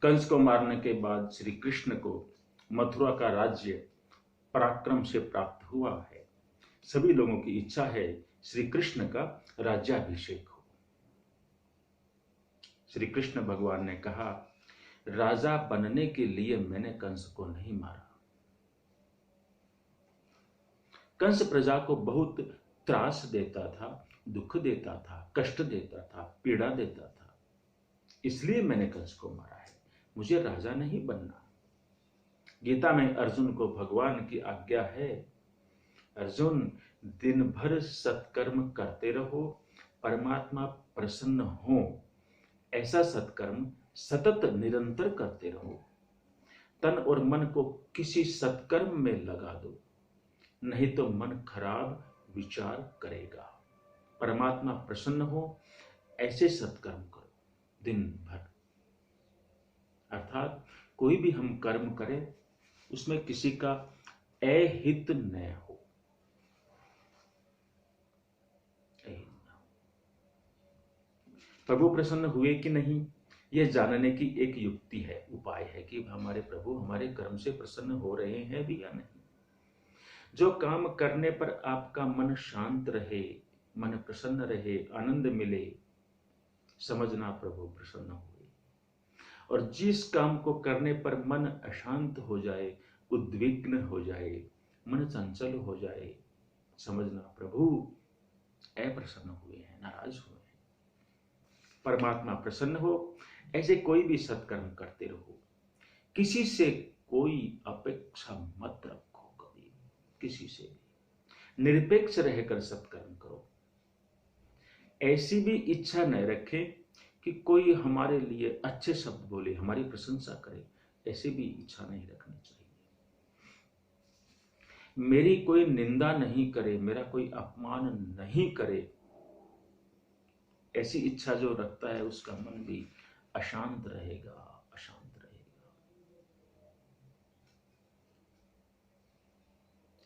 कंस को मारने के बाद श्री कृष्ण को मथुरा का राज्य पराक्रम से प्राप्त हुआ है। सभी लोगों की इच्छा है श्री कृष्ण का राज्याभिषेक हो। श्री कृष्ण भगवान ने कहा, राजा बनने के लिए मैंने कंस को नहीं मारा। कंस प्रजा को बहुत त्रास देता था, दुख देता था, कष्ट देता था, पीड़ा देता था, इसलिए मैंने कंस को मारा है। मुझे राजा नहीं बनना। गीता में अर्जुन को भगवान की आज्ञा है, अर्जुन दिन भर सत्कर्म करते रहो, परमात्मा प्रसन्न हो ऐसा सत्कर्म सतत निरंतर करते रहो। तन और मन को किसी सत्कर्म में लगा दो, नहीं तो मन खराब विचार करेगा। परमात्मा प्रसन्न हो ऐसे सत्कर्म करो दिन भर। अर्थात कोई भी हम कर्म करें उसमें किसी का अहित न हो। प्रभु प्रसन्न हुए कि नहीं, यह जानने की एक युक्ति है, उपाय है कि हमारे प्रभु हमारे कर्म से प्रसन्न हो रहे हैं भी या नहीं। जो काम करने पर आपका मन शांत रहे, मन प्रसन्न रहे, आनंद मिले, समझना प्रभु प्रसन्न हुए। और जिस काम को करने पर मन अशांत हो जाए, उद्विग्न हो जाए, मन चंचल हो जाए, समझना प्रभु अप्रसन्न हुए हैं, नाराज हुए हैं। परमात्मा प्रसन्न हो ऐसे कोई भी सत्कर्म करते रहो। किसी से कोई अपेक्षा मत रखो, कभी किसी से भी निरपेक्ष रहकर सत्कर्म करो। ऐसी भी इच्छा न रखें कि कोई हमारे लिए अच्छे शब्द बोले, हमारी प्रशंसा करे, ऐसी भी इच्छा नहीं रखनी चाहिए। मेरी कोई निंदा नहीं करे, मेरा कोई अपमान नहीं करे, ऐसी इच्छा जो रखता है उसका मन भी अशांत रहेगा, अशांत रहेगा।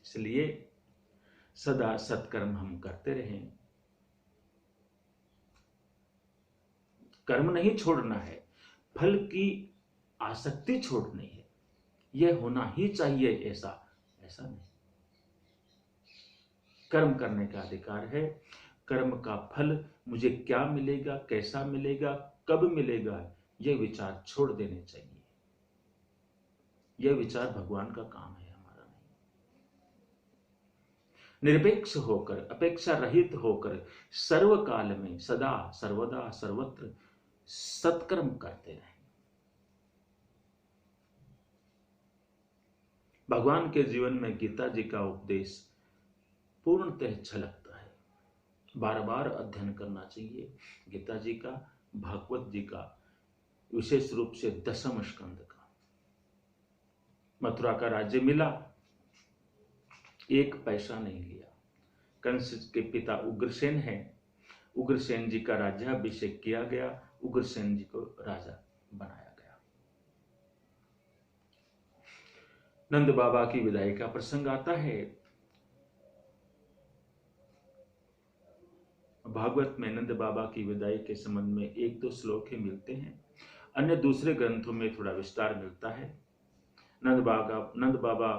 इसलिए सदा सत्कर्म हम करते रहें। कर्म नहीं छोड़ना है, फल की आसक्ति छोड़नी है। यह होना ही चाहिए, ऐसा नहीं। कर्म करने का अधिकार है। कर्म का फल मुझे क्या मिलेगा, कैसा मिलेगा, कब मिलेगा, यह विचार छोड़ देने चाहिए। यह विचार भगवान का काम है, हमारा नहीं। निरपेक्ष होकर, अपेक्षा रहित होकर, सर्वकाल में सदा सर्वदा सर्वत्र सत्कर्म करते रहें। भगवान के जीवन में गीता जी का उपदेश पूर्णतः झलकता है। बार बार अध्ययन करना चाहिए गीता जी का, भागवत जी का, विशेष रूप से दशम स्कंद का। मथुरा का राज्य मिला, एक पैसा नहीं लिया। कंस के पिता उग्रसेन हैं, उग्रसेन जी का राज्याभिषेक किया गया, उग्रसेन जी को राजा बनाया गया। नंद बाबा की विदाई का प्रसंग आता है। भागवत में नंद बाबा की विदाई के संबंध में एक दो श्लोक ही मिलते हैं, अन्य दूसरे ग्रंथों में थोड़ा विस्तार मिलता है। नंद बाबा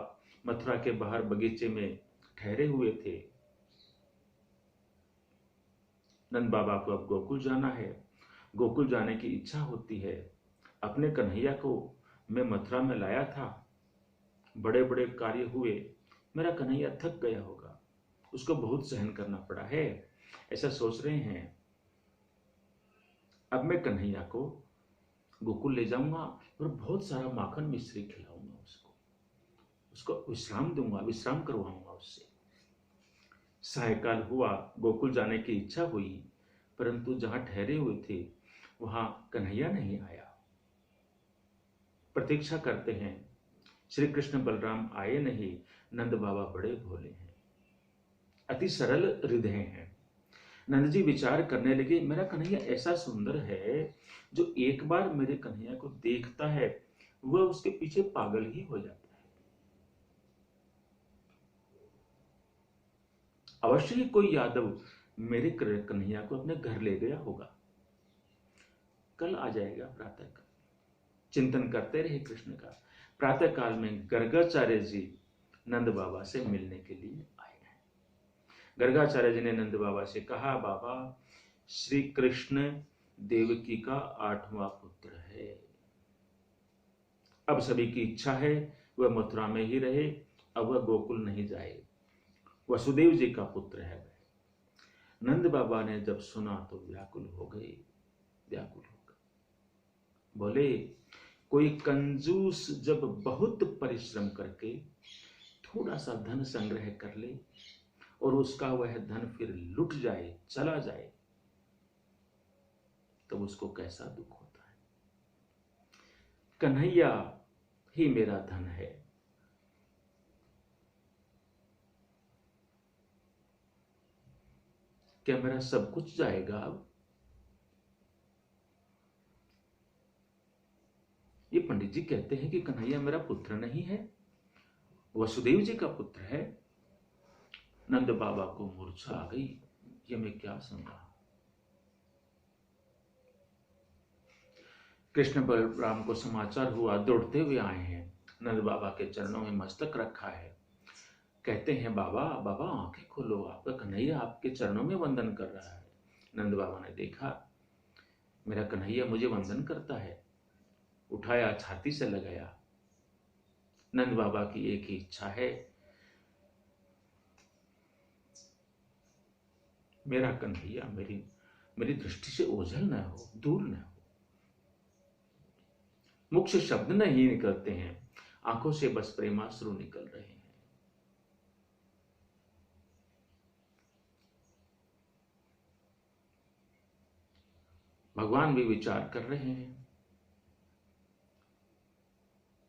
मथुरा के बाहर बगीचे में ठहरे हुए थे। नंद बाबा को अब गोकुल जाना है, गोकुल जाने की इच्छा होती है। अपने कन्हैया को मैं मथुरा में लाया था, बड़े बड़े कार्य हुए, मेरा कन्हैया थक गया होगा, उसको बहुत सहन करना पड़ा है, ऐसा सोच रहे हैं। अब मैं कन्हैया को गोकुल ले जाऊंगा और बहुत सारा माखन मिश्री खिलाऊंगा, उसको विश्राम दूंगा, विश्राम करवाऊंगा उससे। सायकाल हुआ, गोकुल जाने की इच्छा हुई, परंतु जहां ठहरे हुए थे वहां कन्हैया नहीं आया। प्रतीक्षा करते हैं, श्री कृष्ण बलराम आए नहीं। नंद बाबा बड़े भोले हैं, अति सरल हृदय हैं। नंद जी विचार करने लगे, मेरा कन्हैया ऐसा सुंदर है, जो एक बार मेरे कन्हैया को देखता है वह उसके पीछे पागल ही हो जाता है। अवश्य ही कोई यादव मेरे कन्हैया को अपने घर ले गया होगा, कल आ जाएगा प्रातःकाल। चिंतन करते रहे कृष्ण का। प्रातः काल में गर्गाचार्य जी नंद बाबा से मिलने के लिए आए हैं। गर्गाचार्य जी ने नंद बाबा से कहा, बाबा श्री कृष्ण देवकी का 8वां पुत्र है। अब सभी की इच्छा है वह मथुरा में ही रहे, अब वह गोकुल नहीं जाए, वसुदेव जी का पुत्र है वह। नंद बाबा ने जब सुना तो व्याकुल हो गए। बोले, कोई कंजूस जब बहुत परिश्रम करके थोड़ा सा धन संग्रह कर ले और उसका वह धन फिर लुट जाए, चला जाए, तब उसको कैसा दुख होता है। कन्हैया ही मेरा धन है। क्या मेरा सब कुछ जाएगा अब? ये पंडित जी कहते हैं कि कन्हैया मेरा पुत्र नहीं है, वसुदेव जी का पुत्र है। नंद बाबा को मूर्छा आ गई, ये मैं क्या सुन रहा हूं। कृष्ण बलराम को समाचार हुआ, दौड़ते हुए आए हैं, नंद बाबा के चरणों में मस्तक रखा है। कहते हैं, बाबा बाबा आंखें खोलो, आपका कन्हैया आपके चरणों में वंदन कर रहा है। नंद बाबा ने देखा मेरा कन्हैया मुझे वंदन करता है, उठाया, छाती से लगाया। नंद बाबा की एक ही इच्छा है, मेरा कन्हैया मेरी दृष्टि से ओझल न हो, दूर न हो। मुख से शब्द नहीं निकलते हैं, आंखों से बस प्रेमाश्रु निकल रहे हैं। भगवान भी विचार कर रहे हैं,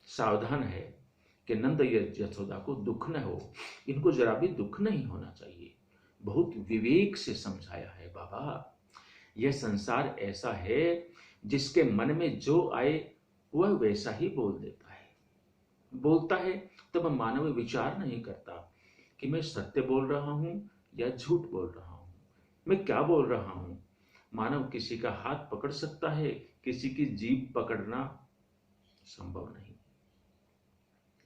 सावधान है कि नंद यशोदा को दुख न हो, इनको जरा भी दुख नहीं होना चाहिए। बहुत विवेक से समझाया है, बाबा यह संसार ऐसा है जिसके मन में जो आए वह वैसा ही बोल देता है। बोलता है तब मानव विचार नहीं करता कि मैं सत्य बोल रहा हूं या झूठ बोल रहा हूं, मैं क्या बोल रहा हूं। मानव किसी का हाथ पकड़ सकता है, किसी की जीभ पकड़ना संभव नहीं।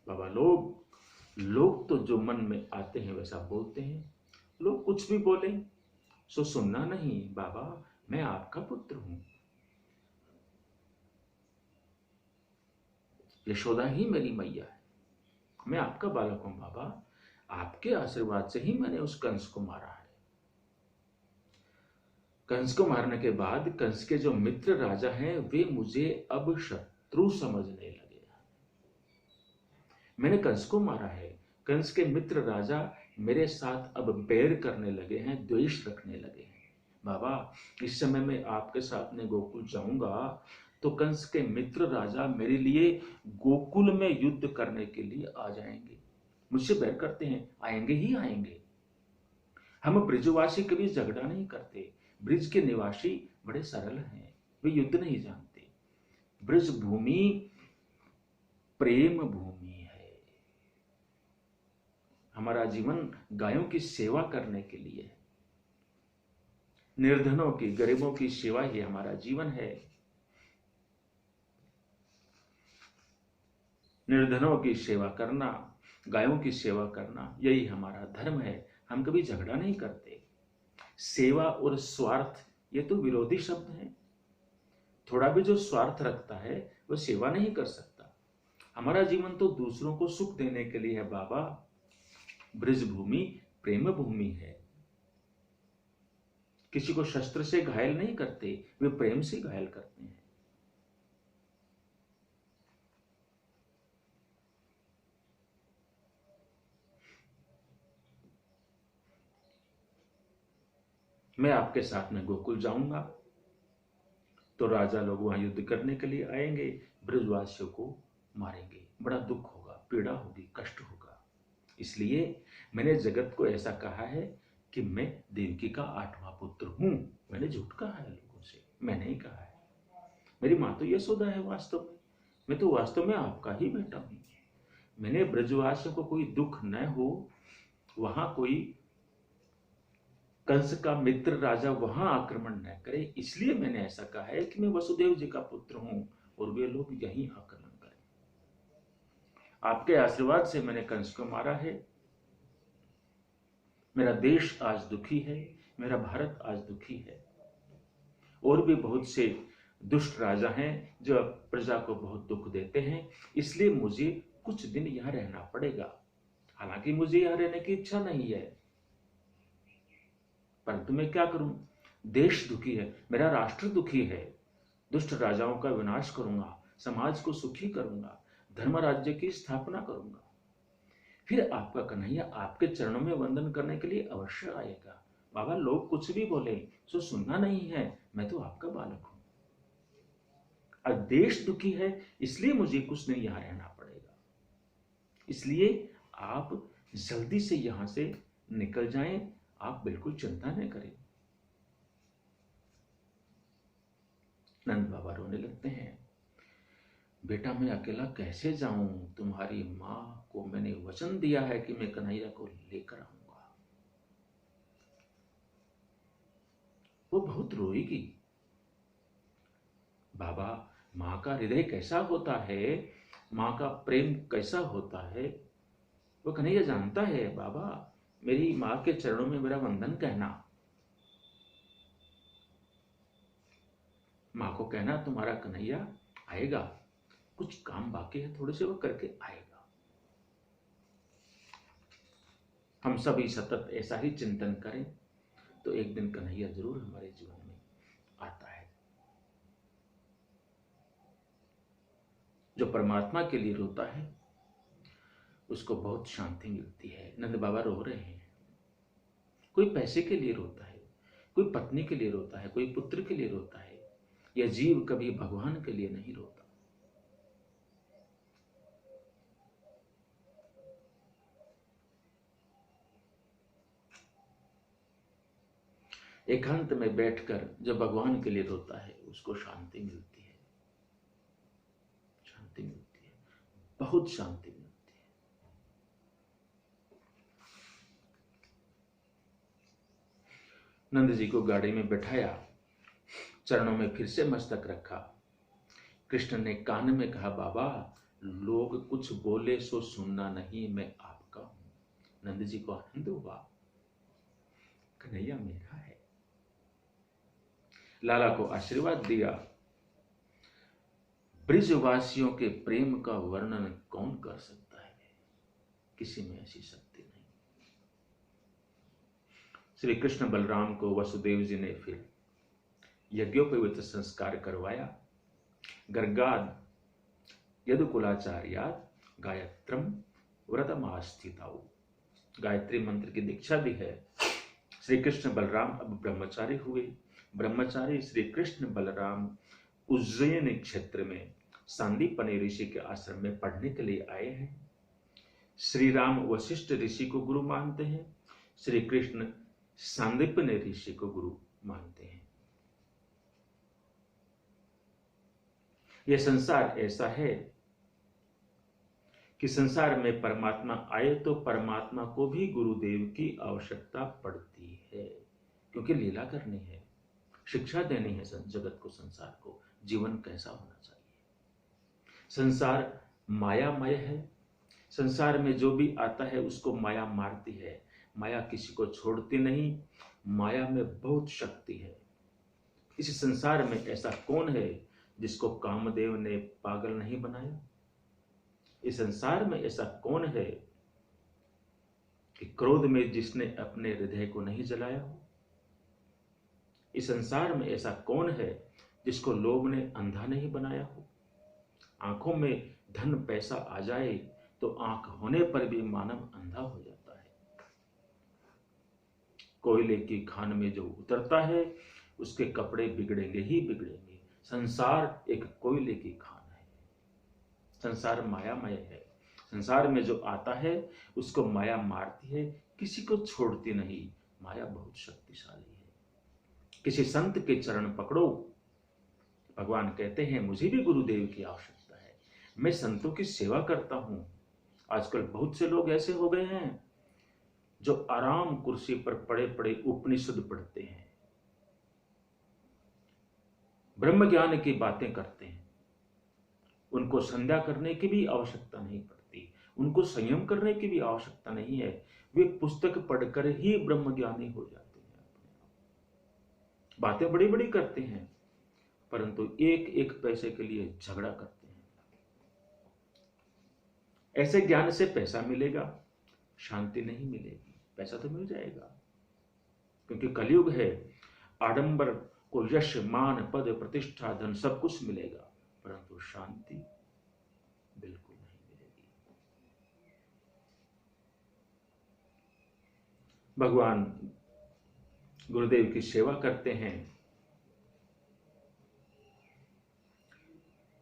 बाबा लोग तो जो मन में आते हैं वैसा बोलते हैं। लोग कुछ भी बोले सो सुनना नहीं। बाबा मैं आपका पुत्र हूं, यशोदा ही मेरी मैया है, मैं आपका बालक हूं। बाबा आपके आशीर्वाद से ही मैंने उस कंस को मारा है। कंस को मारने के बाद कंस के जो मित्र राजा हैं वे मुझे अब शत्रु समझने लगे। मैंने कंस को मारा है, कंस के मित्र राजा मेरे साथ अब बैर करने लगे हैं, द्वेष रखने लगे हैं। बाबा इस समय मैं आपके साथ में गोकुल जाऊंगा तो कंस के मित्र राजा मेरे लिए गोकुल में युद्ध करने के लिए आ जाएंगे। मुझसे बैर करते हैं, आएंगे ही आएंगे। हम ब्रिजवासी कभी झगड़ा नहीं करते, ब्रिज के निवासी बड़े सरल हैं, वे युद्ध नहीं जानते। ब्रिज भूमि प्रेम भूमि है। हमारा जीवन गायों की सेवा करने के लिए है, निर्धनों की गरीबों की सेवा ही हमारा जीवन है। निर्धनों की सेवा करना, गायों की सेवा करना, यही हमारा धर्म है। हम कभी झगड़ा नहीं करते। सेवा और स्वार्थ ये तो विरोधी शब्द हैं। थोड़ा भी जो स्वार्थ रखता है वह सेवा नहीं कर सकता। हमारा जीवन तो दूसरों को सुख देने के लिए है। बाबा ब्रिज भूमि प्रेम भूमि है। किसी को शस्त्र से घायल नहीं करते, वे प्रेम से घायल करते हैं। मैं आपके साथ में गोकुल जाऊंगा तो राजा लोग वहां युद्ध करने के लिए आएंगे, ब्रजवासियों को मारेंगे, बड़ा दुख होगा, पीड़ा होगी, कष्ट होगा। इसलिए मैंने जगत को ऐसा कहा है कि मैं देवकी का 8वां पुत्र हूं। मैंने झूठ कहा है लोगों से, मैंने ही कहा है। मेरी मां तो यशोदा है वास्तव में, मैं तो वास्तव में आपका ही बेटा हूं। मैंने ब्रजवासियों को कोई दुख न हो, वहां कोई कंस का मित्र राजा वहां आक्रमण न करे, इसलिए मैंने ऐसा कहा है कि मैं वसुदेव जी का पुत्र हूं। और वे लोग यहीं आक्रमण करें। आपके आशीर्वाद से मैंने कंस को मारा है। मेरा देश आज दुखी है, मेरा भारत आज दुखी है। और भी बहुत से दुष्ट राजा हैं जो प्रजा को बहुत दुख देते हैं, इसलिए मुझे कुछ दिन यहां रहना पड़ेगा। हालांकि मुझे यहां रहने की इच्छा नहीं है, परंतु मैं क्या करूं? देश दुखी है, मेरा राष्ट्र दुखी है। दुष्ट राजाओं का विनाश करूंगा, समाज को सुखी करूंगा, धर्म राज्य की स्थापना करूंगा। फिर आपका कन्हैया आपके चरणों में वंदन करने के लिए अवश्य आएगा। बाबा, लोग कुछ भी बोले सो सुनना नहीं है, मैं तो आपका बालक हूं। और देश दुखी है, इसलिए मुझे कुछ दिन यहां रहना पड़ेगा। इसलिए आप जल्दी से यहां से निकल जाएं, आप बिल्कुल चिंता न करें। नंद बाबा रोने लगते हैं। बेटा, मैं अकेला कैसे जाऊं? तुम्हारी मां को मैंने वचन दिया है कि मैं कन्हैया को लेकर आऊंगा। वो बहुत रोएगी। बाबा, मां का हृदय कैसा होता है, मां का प्रेम कैसा होता है, वो कन्हैया जानता है। बाबा, मेरी मां के चरणों में मेरा वंदन कहना। मां को कहना तुम्हारा कन्हैया आएगा, कुछ काम बाकी है, थोड़े से वो करके आएगा। हम सभी सतत ऐसा ही चिंतन करें तो एक दिन कन्हैया जरूर हमारे जीवन में आता है। जो परमात्मा के लिए रोता है उसको बहुत शांति मिलती है। नंद बाबा रो रहे हैं। कोई पैसे के लिए रोता है, कोई पत्नी के लिए रोता है, कोई पुत्र के लिए रोता है। यह जीव कभी भगवान के लिए नहीं रोता। एकांत में बैठकर जो भगवान के लिए रोता है उसको शांति मिलती है, शांति मिलती है, बहुत शांति मिलती है। नंद जी को गाड़ी में बैठाया, चरणों में फिर से मस्तक रखा। कृष्ण ने कान में कहा, बाबा, लोग कुछ बोले सो सुनना नहीं, मैं आपका हूं। नंद जी को आनंद हुआ, कन्हैया मेरा है। लाला को आशीर्वाद दिया। ब्रिजवासियों के प्रेम का वर्णन कौन कर सकता है? किसी में ऐसी शक्ति नहीं। श्री कृष्ण बलराम को वसुदेव जी ने फिर यज्ञोपवीत संस्कार करवाया। गर्गाद यदुकुलाचार्याद गायत्रम व्रतमास्थिताऊ, गायत्री मंत्र की दीक्षा दी है। श्री कृष्ण बलराम अब ब्रह्मचारी हुए। ब्रह्मचारी श्री कृष्ण बलराम उज्जैन क्षेत्र में सांदीपनि ऋषि के आश्रम में पढ़ने के लिए आए हैं। श्री राम वशिष्ठ ऋषि को गुरु मानते हैं, श्री कृष्ण सांदीपनि ऋषि को गुरु मानते हैं। यह संसार ऐसा है कि संसार में परमात्मा आए तो परमात्मा को भी गुरुदेव की आवश्यकता पड़ती है, क्योंकि लीला करनी है, शिक्षा देनी है जगत को, संसार को, जीवन कैसा होना चाहिए। संसार मायामय है। संसार में जो भी आता है उसको माया मारती है। माया किसी को छोड़ती नहीं। माया में बहुत शक्ति है। इस संसार में ऐसा कौन है जिसको कामदेव ने पागल नहीं बनाया? इस संसार में ऐसा कौन है कि क्रोध में जिसने अपने हृदय को नहीं जलाया हो? इस संसार में ऐसा कौन है जिसको लोभ ने अंधा नहीं बनाया हो? आंखों में धन पैसा आ जाए तो आंख होने पर भी मानव अंधा हो जाता है। कोयले की खान में जो उतरता है उसके कपड़े बिगड़ेंगे ही बिगड़ेंगे। संसार एक कोयले की खान है। संसार मायामय है। संसार में जो आता है उसको माया मारती है, किसी को छोड़ती नहीं। माया बहुत शक्तिशाली है। किसी संत के चरण पकड़ो। भगवान कहते हैं मुझे भी गुरुदेव की आवश्यकता है, मैं संतों की सेवा करता हूं। आजकल बहुत से लोग ऐसे हो गए हैं जो आराम कुर्सी पर पड़े पड़े उपनिषद पढ़ते हैं, ब्रह्म ज्ञान की बातें करते हैं, उनको संध्या करने की भी आवश्यकता नहीं पड़ती, उनको संयम करने की भी आवश्यकता नहीं है। वे पुस्तक पढ़कर ही ब्रह्म ज्ञानी हो जाते हैं। बातें बड़ी बड़ी करते हैं, परंतु एक एक पैसे के लिए झगड़ा करते हैं। ऐसे ज्ञान से पैसा मिलेगा, शांति नहीं मिलेगी। पैसा तो मिल जाएगा, क्योंकि कलयुग है। आडंबर को यश, मान, पद, प्रतिष्ठा, धन सब कुछ मिलेगा, परंतु शांति बिल्कुल नहीं मिलेगी। भगवान गुरुदेव की सेवा करते हैं।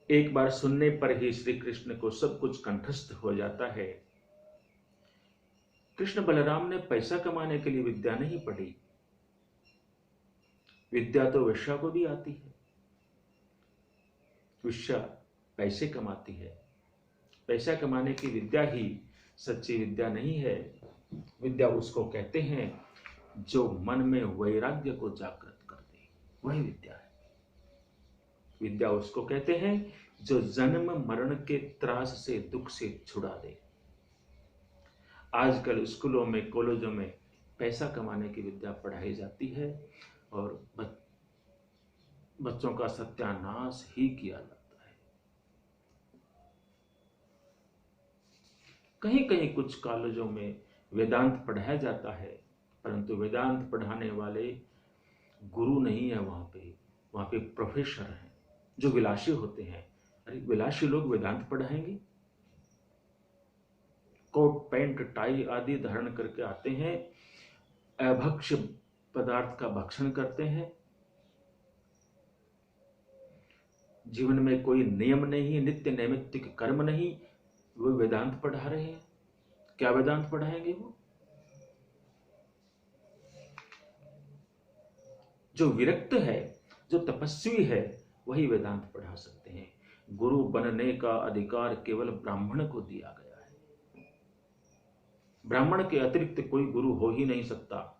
एक बार सुनने पर ही श्री कृष्ण को सब कुछ कंठस्थ हो जाता है। कृष्ण बलराम ने पैसा कमाने के लिए विद्या नहीं पढ़ी। विद्या तो वेश्या को भी आती है। वेश्या पैसे कमाती है। पैसा कमाने की विद्या ही सच्ची विद्या नहीं है। विद्या उसको कहते हैं जो मन में वैराग्य को जागृत कर दे, वही विद्या है। विद्या उसको कहते हैं जो जन्म मरण के त्रास से, दुख से छुड़ा दे। आजकल स्कूलों में, कॉलेजों में पैसा कमाने की विद्या पढ़ाई जाती है और बच्चों का सत्यानाश ही किया जाता है। कहीं कहीं कुछ कॉलेजों में वेदांत पढ़ाया जाता है, परंतु वेदांत पढ़ाने वाले गुरु नहीं है। वहां पे प्रोफेसर हैं जो विलासी होते हैं। अरे विलासी लोग वेदांत पढ़ाएंगे? कोट, पैंट, टाई आदि धारण करके आते हैं, अभक्ष्य पदार्थ का भक्षण करते हैं। जीवन में कोई नियम नहीं, नित्य नैमित्तिक कर्म नहीं, वो वेदांत पढ़ा रहे हैं। क्या वेदांत पढ़ाएंगे वो? जो विरक्त है, जो तपस्वी है, वही वेदांत पढ़ा सकते हैं। गुरु बनने का अधिकार केवल ब्राह्मण को दिया गया है। ब्राह्मण के अतिरिक्त कोई गुरु हो ही नहीं सकता।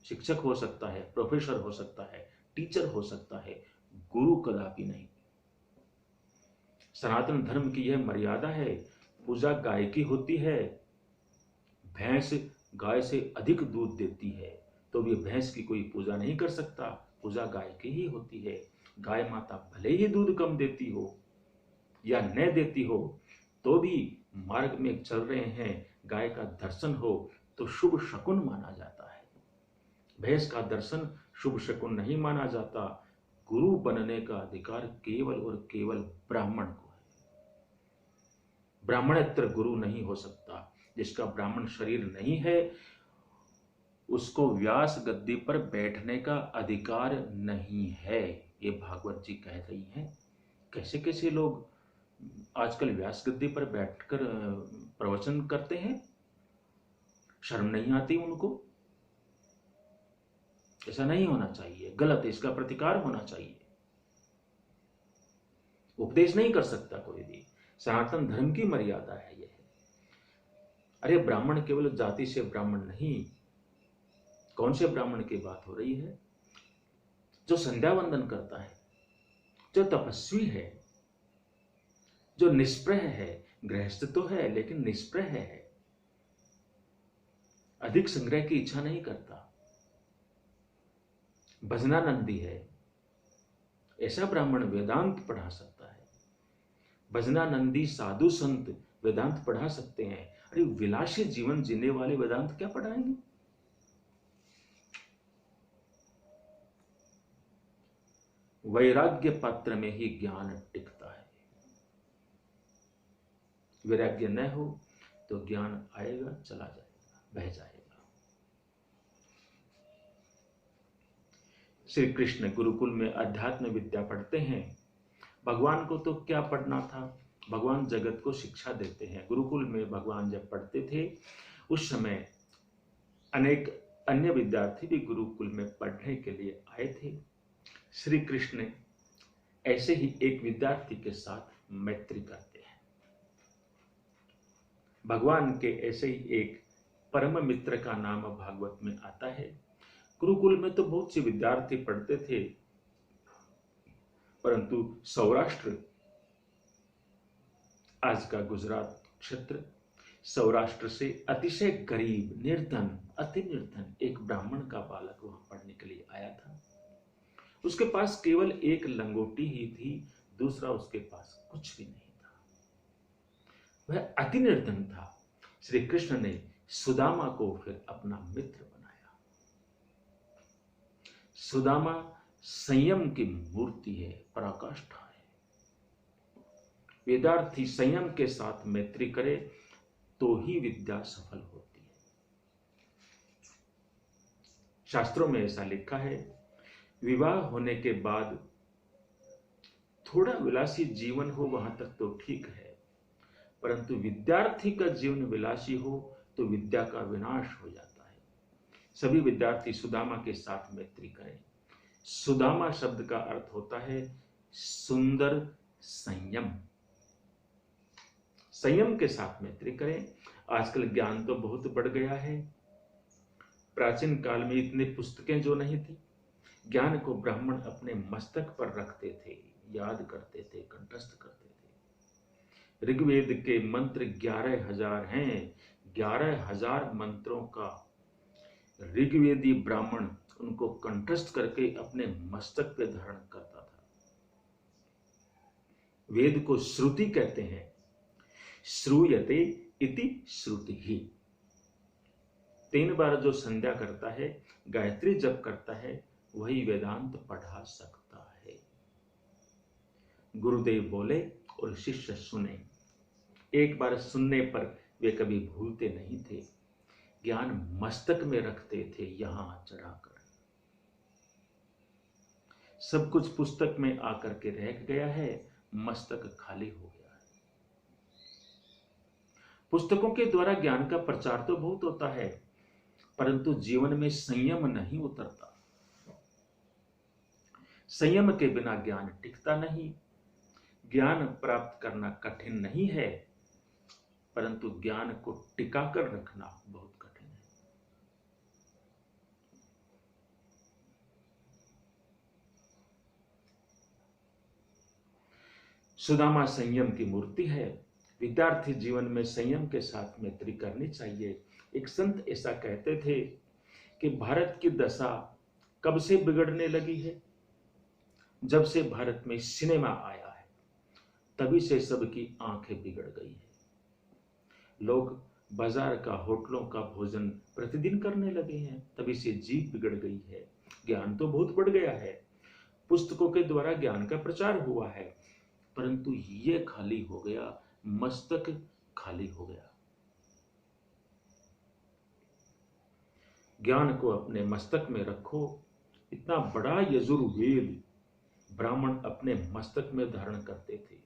शिक्षक हो सकता है, प्रोफेसर हो सकता है, टीचर हो सकता है, गुरु कदापि नहीं। सनातन धर्म की यह मर्यादा है। पूजा गाय की होती है। भैंस गाय से अधिक दूध देती है, तो भी भैंस की कोई पूजा नहीं कर सकता। पूजा गाय की ही होती है। गाय माता भले ही दूध कम देती हो या न देती हो, तो भी मार्ग में चल रहे हैं, गाय का दर्शन हो तो शुभ शकुन माना जाता है। भैंस का दर्शन शुभ शकुन नहीं माना जाता। गुरु बनने का अधिकार केवल और केवल ब्राह्मण को है। ब्राह्मणेतर गुरु नहीं हो सकता। जिसका ब्राह्मण शरीर नहीं है, उसको व्यास गद्दी पर बैठने का अधिकार नहीं है। ये भागवत जी कह रही हैं। कैसे कैसे लोग आजकल व्यास गद्दी पर बैठकर प्रवचन करते हैं, शर्म नहीं आती उनको? ऐसा नहीं होना चाहिए, गलत है, इसका प्रतिकार होना चाहिए। उपदेश नहीं कर सकता कोई भी, सनातन धर्म की मर्यादा है यह। अरे ब्राह्मण केवल जाति से ब्राह्मण नहीं। कौन से ब्राह्मण की बात हो रही है? जो संध्या वंदन करता है, जो तपस्वी है, जो निष्प्रह है। गृहस्थ तो है लेकिन निष्प्रह है, अधिक संग्रह की इच्छा नहीं करता, भजनानंदी है। ऐसा ब्राह्मण वेदांत पढ़ा सकता है। भजनानंदी साधु संत वेदांत पढ़ा सकते हैं। अरे विलासी जीवन जीने वाले वेदांत क्या पढ़ाएंगे? वैराग्य पात्र में ही ज्ञान टिकता है। वैराग्य न हो तो ज्ञान आएगा, चला जाएगा, बह जाएगा। श्री कृष्ण गुरुकुल में अध्यात्म विद्या पढ़ते हैं। भगवान को तो क्या पढ़ना था, भगवान जगत को शिक्षा देते हैं। गुरुकुल में भगवान जब पढ़ते थे, उस समय अनेक अन्य विद्यार्थी भी गुरुकुल में पढ़ने के लिए आए थे। श्री कृष्ण ऐसे ही एक विद्यार्थी के साथ मैत्री करते हैं। भगवान के ऐसे ही एक परम मित्र का नाम भागवत में आता है। गुरुकुल में तो बहुत से विद्यार्थी पढ़ते थे, परंतु सौराष्ट्र आज का गुजरात क्षेत्र सौराष्ट्र से अतिशय गरीब, निर्धन, अति निर्धन एक ब्राह्मण का बालक वहां पढ़ने के लिए आया था। उसके पास केवल एक लंगोटी ही थी, दूसरा उसके पास कुछ भी नहीं था। वह अति निर्धन था। श्री कृष्ण ने सुदामा को फिर अपना मित्र बनाया। सुदामा संयम की मूर्ति है, पराकाष्ठा है। वेदार्थी संयम के साथ मैत्री करे तो ही विद्या सफल होती है। शास्त्रों में ऐसा लिखा है, विवाह होने के बाद थोड़ा विलासी जीवन हो वहां तक तो ठीक है, परंतु विद्यार्थी का जीवन विलासी हो तो विद्या का विनाश हो जाता है। सभी विद्यार्थी सुदामा के साथ मैत्री करें। सुदामा शब्द का अर्थ होता है सुंदर संयम। संयम के साथ मैत्री करें। आजकल ज्ञान तो बहुत बढ़ गया है। प्राचीन काल में इतनी पुस्तकें जो नहीं थी, ज्ञान को ब्राह्मण अपने मस्तक पर रखते थे, याद करते थे, कंठस्थ करते थे। ऋग्वेद के मंत्र 11,000 हैं। 11,000 मंत्रों का ऋग्वेदी ब्राह्मण उनको कंठस्थ करके अपने मस्तक पे धारण करता था। वेद को श्रुति कहते हैं। श्रूयते इति श्रुति ही। 3 बार जो संध्या करता है, गायत्री जप करता है, वही वेदांत पढ़ा सकता है। गुरुदेव बोले और शिष्य सुने। एक बार सुनने पर वे कभी भूलते नहीं थे। ज्ञान मस्तक में रखते थे, यहां चढ़ाकर। सब कुछ पुस्तक में आकर के रह गया है, मस्तक खाली हो गया है। पुस्तकों के द्वारा ज्ञान का प्रचार तो बहुत होता है, परंतु जीवन में संयम नहीं उतरता। संयम के बिना ज्ञान टिकता नहीं। ज्ञान प्राप्त करना कठिन नहीं है, परंतु ज्ञान को टिकाकर रखना बहुत कठिन है। सुदामा संयम की मूर्ति है। विद्यार्थी जीवन में संयम के साथ मैत्री करनी चाहिए। एक संत ऐसा कहते थे कि भारत की दशा कब से बिगड़ने लगी है? जब से भारत में सिनेमा आया है, तभी से सबकी आंखें बिगड़ गई है। लोग बाजार का, होटलों का भोजन प्रतिदिन करने लगे हैं, तभी से जीभ बिगड़ गई है। ज्ञान तो बहुत बढ़ गया है, पुस्तकों के द्वारा ज्ञान का प्रचार हुआ है, परंतु ये खाली हो गया, मस्तक खाली हो गया। ज्ञान को अपने मस्तक में रखो। इतना बड़ा यजुर्वेद ब्राह्मण अपने मस्तक में धारण करते थे,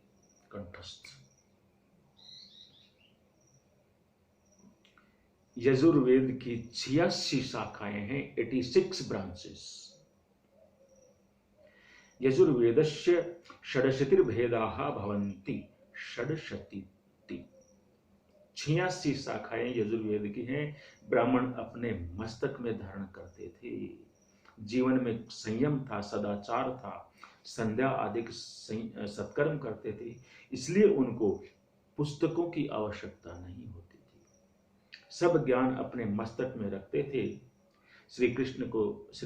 कंठस्थ। यजुर्वेद की 86 शाखाएं हैं, 86 ब्रांचेस। यजुर्वेदस्य षडशतिर्भेदाः भवन्ति, षडशती 86 शाखाएं यजुर्वेद की हैं। ब्राह्मण अपने मस्तक में धारण करते थे। जीवन में संयम था, सदाचार था, संध्या आदि सत्कर्म करते थे, इसलिए उनको पुस्तकों की आवश्यकता नहीं होती थी। सब ज्ञान अपने मस्तक में रखते थे। श्री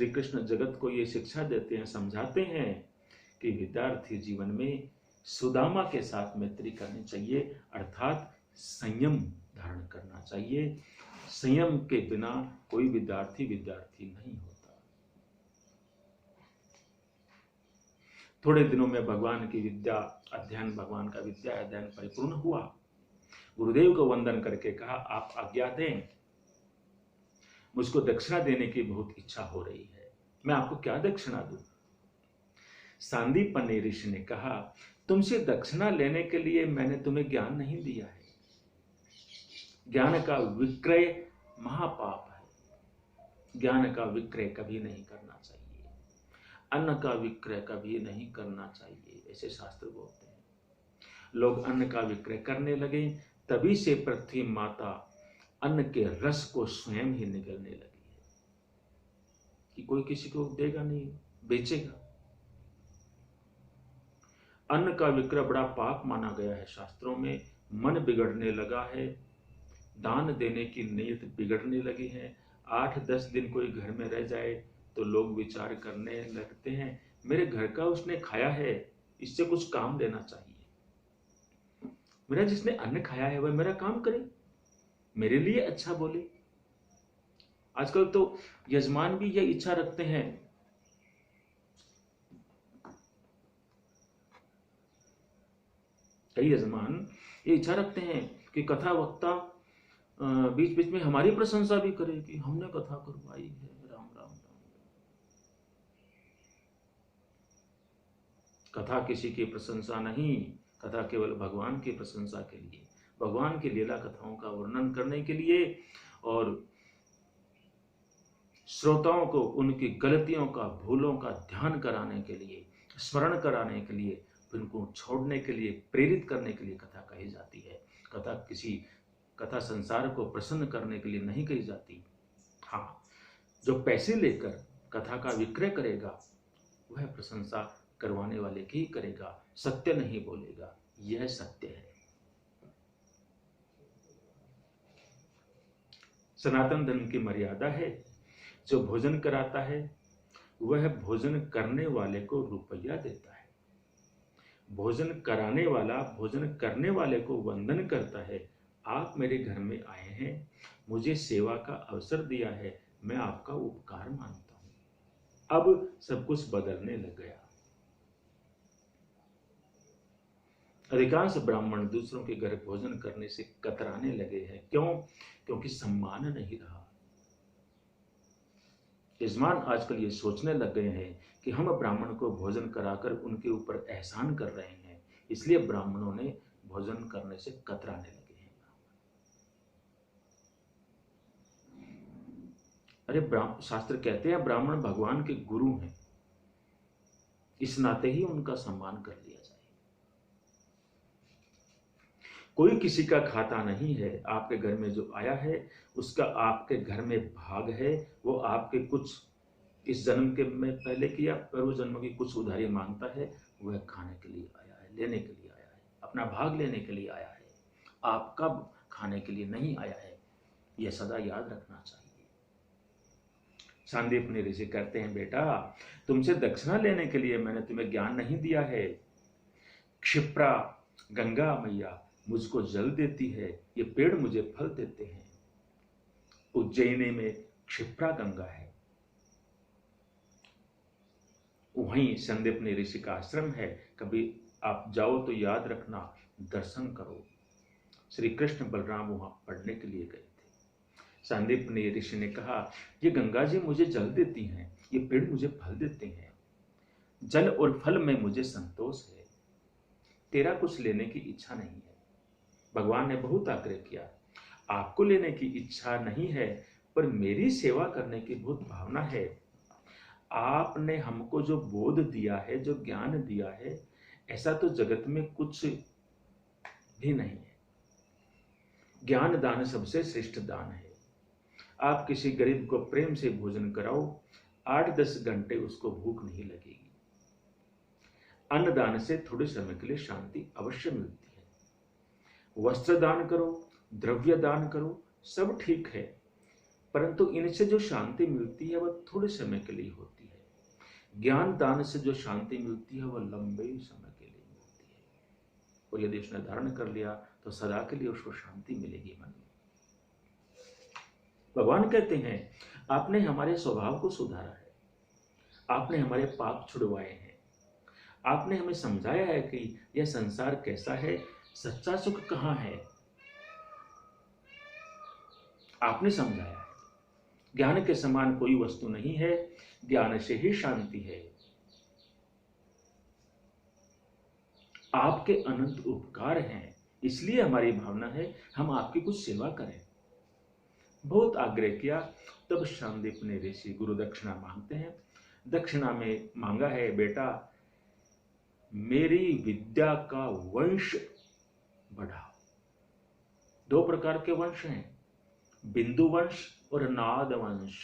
कृष्ण जगत को ये शिक्षा देते हैं, समझाते हैं कि विद्यार्थी जीवन में सुदामा के साथ मैत्री करनी चाहिए, अर्थात संयम धारण करना चाहिए। संयम के बिना कोई विद्यार्थी नहीं होता। थोड़े दिनों में भगवान की विद्या अध्ययन, भगवान का विद्या अध्ययन परिपूर्ण हुआ। गुरुदेव को वंदन करके कहा, आप आज्ञा दें, मुझको दक्षिणा देने की बहुत इच्छा हो रही है, मैं आपको क्या दक्षिणा दूं? सांदीपनि ऋषि ने कहा, तुमसे दक्षिणा लेने के लिए मैंने तुम्हें ज्ञान नहीं दिया है। ज्ञान का विक्रय महापाप है। ज्ञान का विक्रय कभी नहीं करना चाहिए। अन्न का विक्रय कभी नहीं करना चाहिए, ऐसे शास्त्र बोलते हैं। लोग अन्न का विक्रय करने लगे, तभी से पृथ्वी माता अन्न के रस को स्वयं ही निगलने लगी है कि कोई किसी को देगा नहीं, बेचेगा। अन्न का विक्रय बड़ा पाप माना गया है शास्त्रों में। मन बिगड़ने लगा है, दान देने की नीयत बिगड़ने लगी है। 8-10 दिन कोई घर में रह जाए तो लोग विचार करने लगते हैं, मेरे घर का उसने खाया है, इससे कुछ काम लेना चाहिए। मेरा जिसने अन्न खाया है वह मेरा काम करे, मेरे लिए अच्छा बोले। आजकल तो यजमान भी यह इच्छा रखते हैं, कई यजमान ये इच्छा रखते हैं कि कथा वक्ता बीच बीच में हमारी प्रशंसा भी करे कि हमने कथा करवाई है। राम राम राम। कथा किसी की प्रशंसा नहीं, कथा केवल भगवान की प्रशंसा के लिए, भगवान की लीला कथाओं का वर्णन करने के लिए और श्रोताओं को उनकी गलतियों का, भूलों का ध्यान कराने के लिए, स्मरण कराने के लिए, उनको छोड़ने के लिए, प्रेरित करने के लिए कथा कही जाती है। कथा संसार को प्रसन्न करने के लिए नहीं कही जाती। हाँ, जो पैसे लेकर कथा का विक्रय करेगा वह प्रशंसा करवाने वाले की ही करेगा, सत्य नहीं बोलेगा, यह सत्य है। सनातन धर्म की मर्यादा है, जो भोजन कराता है वह भोजन करने वाले को रुपया देता है। भोजन कराने वाला भोजन करने वाले को वंदन करता है, आप मेरे घर में आए हैं, मुझे सेवा का अवसर दिया है, मैं आपका उपकार मानता हूं। अब सब कुछ बदलने लग गया। अधिकांश ब्राह्मण दूसरों के घर भोजन करने से कतराने लगे हैं। क्यों? क्योंकि सम्मान नहीं रहा। यजमान आजकल ये सोचने लग गए हैं कि हम ब्राह्मण को भोजन कराकर उनके ऊपर एहसान कर रहे हैं, इसलिए ब्राह्मणों ने भोजन करने से कतराने लगे हैं। अरे शास्त्र कहते हैं ब्राह्मण भगवान के गुरु हैं, इस नाते ही उनका सम्मान कर लिया जाए। कोई किसी का खाता नहीं है, आपके घर में जो आया है उसका आपके घर में भाग है, वो आपके कुछ इस जन्म के में पहले किया पूर्व जन्म की कुछ उधारी मांगता है, वह खाने के लिए आया है, लेने के लिए आया है, अपना भाग लेने के लिए आया है, आपका खाने के लिए नहीं आया है। यह सदा याद रखना चाहिए। सांदीपनि ऋषि कहते हैं, बेटा तुमसे दक्षिणा लेने के लिए मैंने तुम्हें ज्ञान नहीं दिया है। क्षिप्रा गंगा मैया मुझको जल देती है, ये पेड़ मुझे फल देते हैं। उज्जैनी में क्षिप्रा गंगा है, वहीं सांदीपनि ऋषि का आश्रम है, कभी आप जाओ तो याद रखना, दर्शन करो। श्री कृष्ण बलराम वहां पढ़ने के लिए गए थे। सांदीपनि ऋषि ने कहा, ये गंगा जी मुझे जल देती हैं, ये पेड़ मुझे फल देते हैं, जल और फल में मुझे संतोष है, तेरा कुछ लेने की इच्छा नहीं है। भगवान ने बहुत आग्रह किया, आपको लेने की इच्छा नहीं है, पर मेरी सेवा करने की बहुत भावना है। आपने हमको जो बोध दिया है, जो ज्ञान दिया है, ऐसा तो जगत में कुछ भी नहीं है। ज्ञान दान सबसे श्रेष्ठ दान है। आप किसी गरीब को प्रेम से भोजन कराओ, 8-10 घंटे उसको भूख नहीं लगेगी। अन्न दान से थोड़े समय के लिए शांति अवश्य मिलती है। वस्त्र दान करो, द्रव्य दान करो, सब ठीक है, परंतु इनसे जो शांति मिलती है वह थोड़े समय के लिए होती है। ज्ञान दान से जो शांति मिलती है वह लंबे समय के लिए मिलती है, और यदि उसने धारण कर लिया तो सदा के लिए उसको शांति मिलेगी मन में। भगवान कहते हैं, आपने हमारे स्वभाव को सुधारा है, आपने हमारे पाप छुड़वाए हैं, आपने हमें समझाया है कि यह संसार कैसा है, सच्चा सुख कहां है, आपने समझाया है। ज्ञान के समान कोई वस्तु नहीं है, ज्ञान से ही शांति है। आपके अनंत उपकार हैं, इसलिए हमारी भावना है हम आपकी कुछ सेवा करें। बहुत आग्रह किया, तब सांदीपनि ऋषि गुरु दक्षिणा मांगते हैं। दक्षिणा में मांगा है, बेटा मेरी विद्या का वंश बढ़ाओ। 2 प्रकार के वंश हैं, बिंदु वंश और नाद वंश।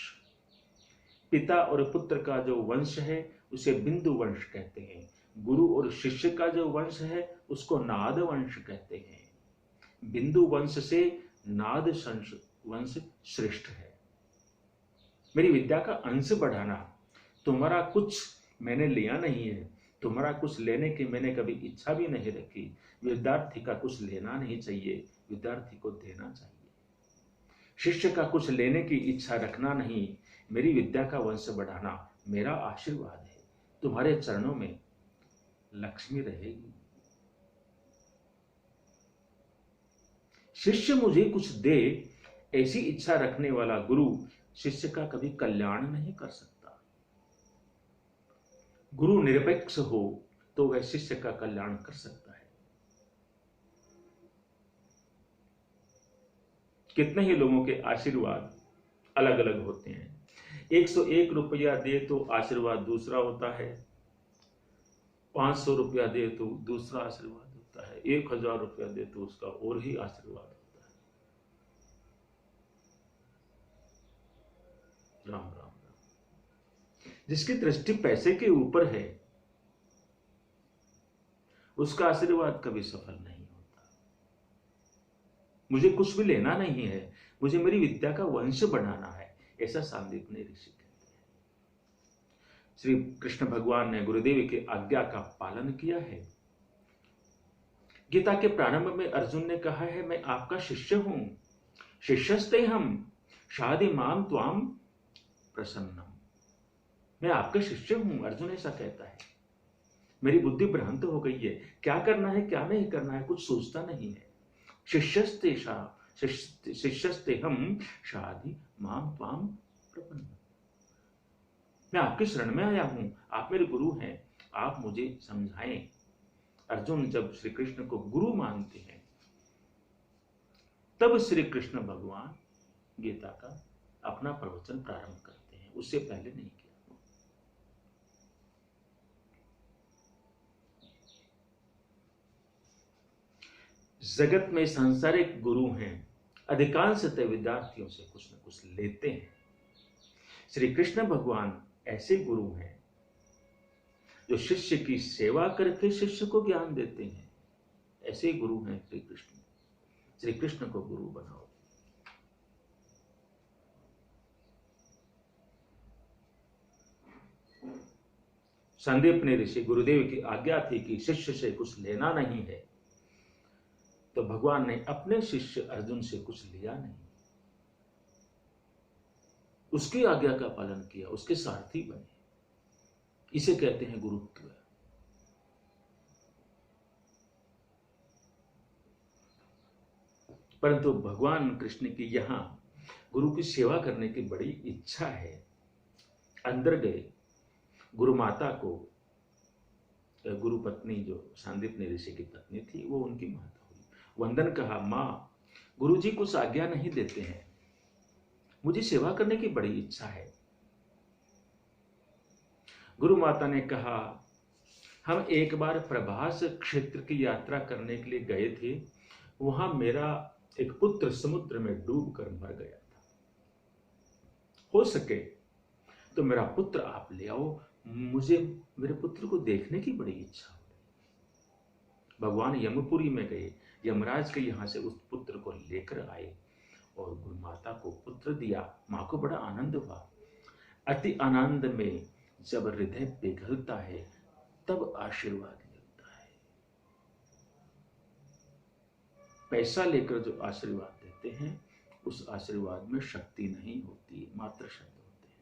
पिता और पुत्र का जो वंश है उसे बिंदु वंश कहते हैं, गुरु और शिष्य का जो वंश है उसको नाद वंश कहते हैं। बिंदु वंश से नाद वंश श्रेष्ठ है। मेरी विद्या का अंश बढ़ाना, तुम्हारा कुछ मैंने लिया नहीं है, तुम्हारा कुछ लेने की मैंने कभी इच्छा भी नहीं रखी। विद्यार्थी का कुछ लेना नहीं चाहिए, विद्यार्थी को देना चाहिए। शिष्य का कुछ लेने की इच्छा रखना नहीं, मेरी विद्या का वंश बढ़ाना मेरा आशीर्वाद है। तुम्हारे चरणों में लक्ष्मी रहेगी। शिष्य मुझे कुछ दे, ऐसी इच्छा रखने वाला गुरु शिष्य का कभी कल्याण नहीं कर सकता। गुरु निरपेक्ष हो तो वह शिष्य का कल्याण कर सकता है। कितने ही लोगों के आशीर्वाद अलग अलग होते हैं। 101 रुपया दे तो आशीर्वाद दूसरा होता है, 500 रुपया दे तो दूसरा आशीर्वाद होता है, 1000 रुपया दे तो उसका और ही आशीर्वाद होता है। राम राम राम। जिसकी दृष्टि पैसे के ऊपर है उसका आशीर्वाद कभी सफल नहीं होता। मुझे कुछ भी लेना नहीं है, मुझे मेरी विद्या का वंश बढ़ाना है, ऐसा सांदीपनि ऋषि कहते हैं। श्री कृष्ण भगवान ने गुरुदेव की आज्ञा का पालन किया है। गीता के प्रारंभ में अर्जुन ने कहा है, मैं आपका शिष्य हूं, शिष्यस्ते हम शादी माम त्वाम प्रसन्नम। मैं आपका शिष्य हूं, अर्जुन ऐसा कहता है। मेरी बुद्धि भ्रांत हो गई है, क्या करना है क्या नहीं करना है कुछ सोचता नहीं है। शिष्यस्ते हम शादी माम त्वाम प्रपन्न। मैं आपकी शरण में आया हूं, आप मेरे गुरु हैं, आप मुझे समझाएं। अर्जुन जब श्री कृष्ण को गुरु मानते हैं तब श्री कृष्ण भगवान गीता का अपना प्रवचन प्रारंभ करते हैं, उससे पहले नहीं किया। जगत में सांसारिक गुरु हैं, अधिकांशतः विद्यार्थियों से कुछ न कुछ लेते हैं। श्री कृष्ण भगवान ऐसे गुरु हैं जो शिष्य की सेवा करके शिष्य को ज्ञान देते हैं। ऐसे गुरु हैं श्री कृष्ण। श्री कृष्ण को गुरु बनाओ। सांदीपनि ऋषि गुरुदेव की आज्ञा थी कि शिष्य से कुछ लेना नहीं है, तो भगवान ने अपने शिष्य अर्जुन से कुछ लिया नहीं, उसकी आज्ञा का पालन किया, उसके सारथी बने। इसे कहते हैं गुरुत्व। परंतु भगवान कृष्ण की यहां गुरु की सेवा करने की बड़ी इच्छा है। अंदर गए, गुरु माता को, गुरु पत्नी जो सांदीपनि ऋषि की पत्नी थी वो उनकी माता हुई, वंदन कहा, माँ गुरु जी कुछ आज्ञा नहीं देते हैं, मुझे सेवा करने की बड़ी इच्छा है। गुरु माता ने कहा, हम एक बार प्रभास क्षेत्र की यात्रा करने के लिए गए थे, वहां मेरा एक पुत्र समुद्र में डूबकर मर गया था। हो सके तो मेरा पुत्र आप ले आओ, मुझे मेरे पुत्र को देखने की बड़ी इच्छा हो गई। भगवान यमपुरी में गए, यमराज के यहां से उस पुत्र को लेकर आए और गुरु माता को पुत्र दिया। मां को बड़ा आनंद हुआ। अति आनंद में जब हृदय पिघलता है तब आशीर्वाद मिलता है। पैसा लेकर जो आशीर्वाद देते हैं उस आशीर्वाद में शक्ति नहीं होती, मात्र शब्द होते हैं।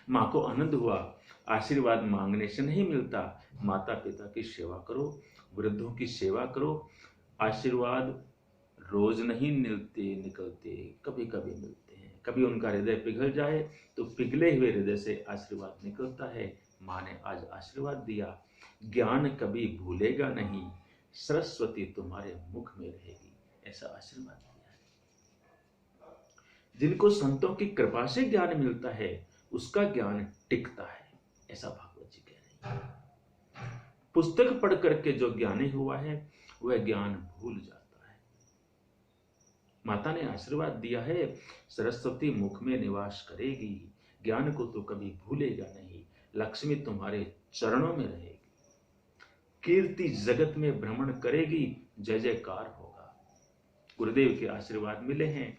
मां को आनंद हुआ, आशीर्वाद मांगने से नहीं मिलता। माता पिता की सेवा करो, वृद्धों की सेवा करो। आशीर्वाद रोज नहीं निकलते, कभी कभी मिलते हैं। कभी उनका हृदय पिघल जाए तो पिघले हुए हृदय से आशीर्वाद निकलता है। माँ ने आज आशीर्वाद दिया, ज्ञान कभी भूलेगा नहीं, सरस्वती तुम्हारे मुख में रहेगी, ऐसा आशीर्वाद दिया है। जिनको संतों की कृपा से ज्ञान मिलता है उसका ज्ञान टिकता है, ऐसा भागवत जी कह रहे हैं। पुस्तक पढ़ करके जो ज्ञानी हुआ है वह ज्ञान भूल जाता है। माता ने आशीर्वाद दिया है, सरस्वती मुख में निवास करेगी, ज्ञान को तो कभी भूलेगा नहीं, लक्ष्मी तुम्हारे चरणों में रहेगी। कीर्ति जगत में भ्रमण करेगी, जय जयकार होगा। गुरुदेव के आशीर्वाद मिले हैं,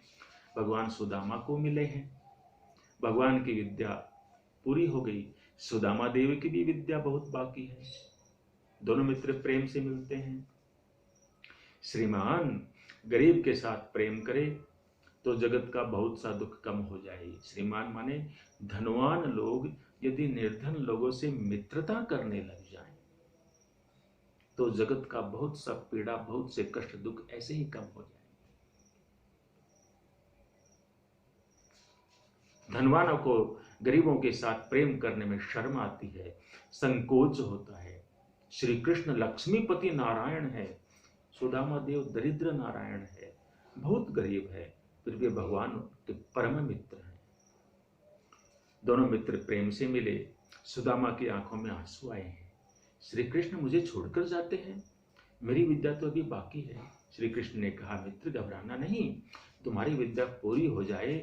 भगवान सुदामा को मिले हैं, भगवान की विद्या पूरी हो गई। सुदामा देवी की भी विद्या बहुत बाकी है। दोनों मित्र प्रेम से मिलते हैं। श्रीमान गरीब के साथ प्रेम करे तो जगत का बहुत सा दुख कम हो जाए। श्रीमान माने धनवान लोग यदि निर्धन लोगों से मित्रता करने लग जाएं, तो जगत का बहुत सा पीड़ा, बहुत से कष्ट, दुख ऐसे ही कम हो जाए। धनवानों को गरीबों के साथ प्रेम करने में शर्म आती है, संकोच होता है। श्री कृष्ण लक्ष्मीपति नारायण है, सुदामा देव दरिद्र नारायण है, बहुत गरीब है, फिर भी भगवान के परम मित्र हैं। दोनों मित्र प्रेम से मिले। सुदामा की आंखों में आंसू आए हैं। श्री कृष्ण मुझे छोड़कर जाते हैं, मेरी विद्या तो अभी बाकी है। श्री कृष्ण ने कहा, मित्र घबराना नहीं, तुम्हारी विद्या पूरी हो जाए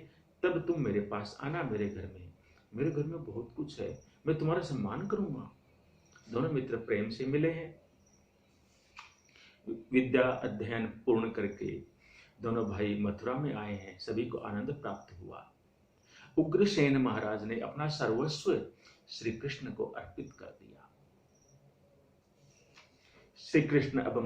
तब तुम मेरे पास आना, मेरे घर में। मेरे घर में बहुत कुछ है, मैं तुम्हारा सम्मान करूंगा। दोनों मित्र प्रेम से मिले हैं। विद्या अध्ययन पूर्ण करके दोनों भाई मथुरा में आए हैं। सभी को आनंद प्राप्त हुआ। उग्रसेन महाराज ने अपना सर्वस्व श्री कृष्ण को अर्पित कर दिया। श्री कृष्ण अब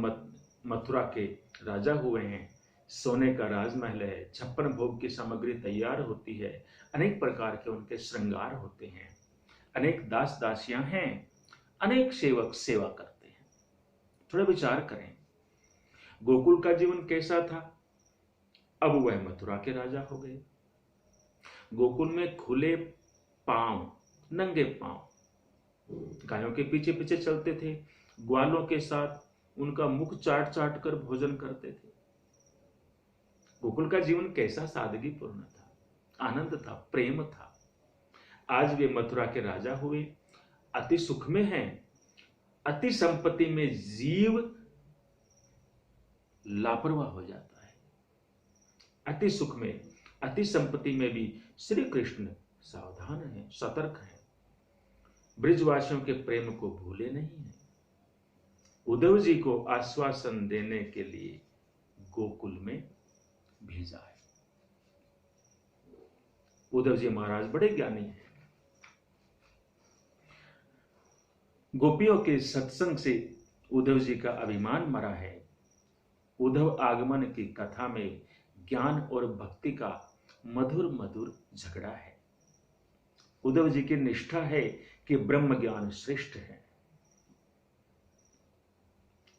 मथुरा के राजा हुए हैं। सोने का राजमहल है, 56 भोग की सामग्री तैयार होती है, अनेक प्रकार के उनके श्रृंगार होते हैं, अनेक दास दासियां हैं, अनेक सेवक सेवा करते हैं। थोड़ा विचार करें, गोकुल का जीवन कैसा था, अब वह मथुरा के राजा हो गए। गोकुल में खुले पांव, नंगे पांव, गायों के पीछे पीछे चलते थे, ग्वालों के साथ उनका मुख चाट चाट कर भोजन करते थे। गोकुल का जीवन कैसा सादगीपूर्ण था, आनंद था, प्रेम था। आज वे मथुरा के राजा हुए, अति सुख में हैं। अति संपत्ति में जीव लापरवाह हो जाता है। अति सुख में, अति संपत्ति में भी श्री कृष्ण सावधान है, सतर्क है। ब्रिजवासियों के प्रेम को भूले नहीं है। उद्धव जी को आश्वासन देने के लिए गोकुल में भेजा है। उद्धव जी महाराज बड़े ज्ञानी हैं। गोपियों के सत्संग से उद्धव जी का अभिमान मरा है। उद्धव आगमन की कथा में ज्ञान और भक्ति का मधुर मधुर झगड़ा है। उद्धव जी की निष्ठा है कि ब्रह्म ज्ञान श्रेष्ठ है।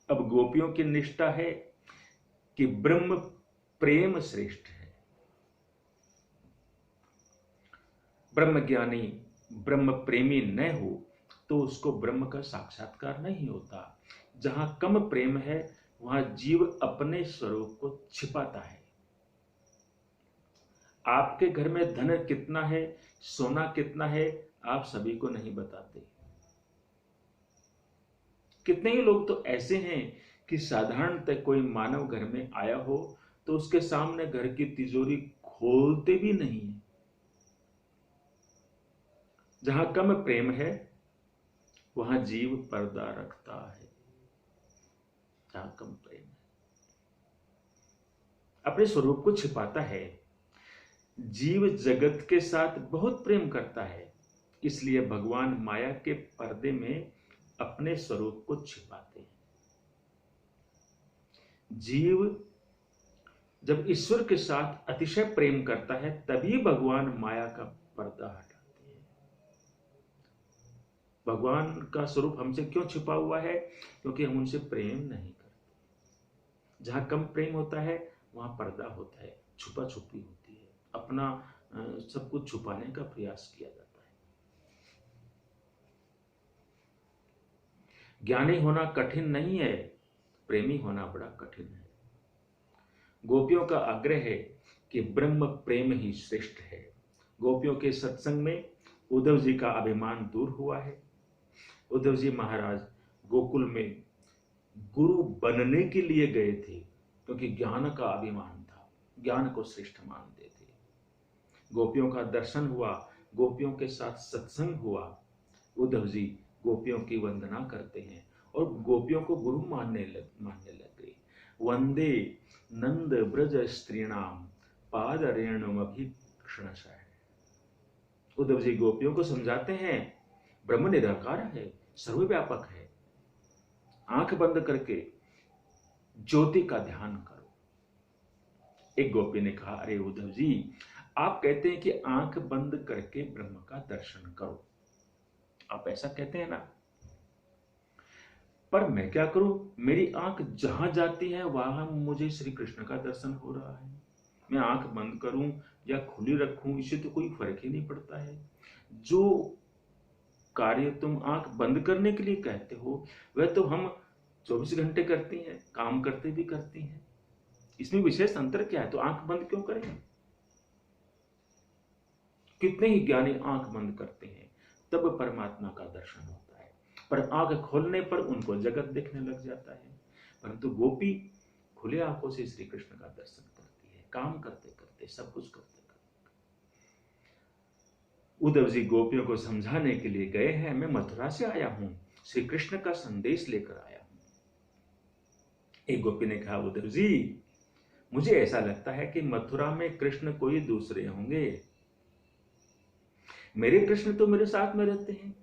अब गोपियों की निष्ठा है कि ब्रह्म प्रेम श्रेष्ठ है। ब्रह्म ज्ञानी, ब्रह्म प्रेमी न हो तो उसको ब्रह्म का साक्षात्कार नहीं होता। जहां कम प्रेम है वहां जीव अपने स्वरूप को छिपाता है। आपके घर में धन कितना है, सोना कितना है, आप सभी को नहीं बताते। कितने ही लोग तो ऐसे हैं कि साधारणतः कोई मानव घर में आया हो तो उसके सामने घर की तिजोरी खोलते भी नहीं है। जहां कम प्रेम है वहां जीव पर्दा रखता है। जहां कम प्रेम है, अपने स्वरूप को छिपाता है। जीव जगत के साथ बहुत प्रेम करता है, इसलिए भगवान माया के पर्दे में अपने स्वरूप को छिपाते हैं। जीव जब ईश्वर के साथ अतिशय प्रेम करता है तभी भगवान माया का पर्दा हटाते हैं। भगवान का स्वरूप हमसे क्यों छिपा हुआ है? क्योंकि हम उनसे प्रेम नहीं करते। जहां कम प्रेम होता है वहां पर्दा होता है, छुपा छुपी होती है, अपना सब कुछ छुपाने का प्रयास किया जाता है। ज्ञानी होना कठिन नहीं है, प्रेमी होना बड़ा कठिन है। गोपियों का आग्रह है कि ब्रह्म प्रेम ही श्रेष्ठ है। गोपियों के सत्संग में उद्धव जी का अभिमान दूर हुआ है। उद्धव जी महाराज गोकुल में गुरु बनने के लिए गए थे, क्योंकि ज्ञान का अभिमान था, ज्ञान को श्रेष्ठ मानते थे। गोपियों का दर्शन हुआ, गोपियों के साथ सत्संग हुआ। उद्धव जी गोपियों की वंदना करते हैं और गोपियों को गुरु मानने लग गई। वंदे नंद ब्रज स्त्रीणाम पाद रेणुमभिक्षणशः। उद्धव जी गोपियों को समझाते हैं ब्रह्म निराकार है, सर्वव्यापक है, आंख बंद करके ज्योति का ध्यान करो। एक गोपी ने कहा, अरे उद्धव जी, आप कहते हैं कि आंख बंद करके ब्रह्म का दर्शन करो, आप ऐसा कहते हैं ना, पर मैं क्या करूं, मेरी आंख जहां जाती है वहां मुझे श्री कृष्ण का दर्शन हो रहा है। मैं आंख बंद करूं या खुली रखूं, इससे तो कोई फर्क ही नहीं पड़ता है। जो कार्य तुम आंख बंद करने के लिए कहते हो वह तो हम 24 घंटे करते हैं, काम करते भी करते हैं, इसमें विशेष अंतर क्या है? तो आंख बंद क्यों करें? कितने ही ज्ञानी आंख बंद करते हैं तब परमात्मा का दर्शन होता है, पर आंख खोलने पर उनको जगत देखने लग जाता है। परंतु गोपी खुले आंखों से श्री कृष्ण का दर्शन करती है, काम करते करते, सब कुछ करते करते। उद्धव जी गोपियों को समझाने के लिए गए हैं, मैं मथुरा से आया हूं, श्री कृष्ण का संदेश लेकर आया हूं। एक गोपी ने कहा, उद्धव जी मुझे ऐसा लगता है कि मथुरा में कृष्ण कोई दूसरे होंगे, मेरे कृष्ण तो मेरे साथ में रहते हैं,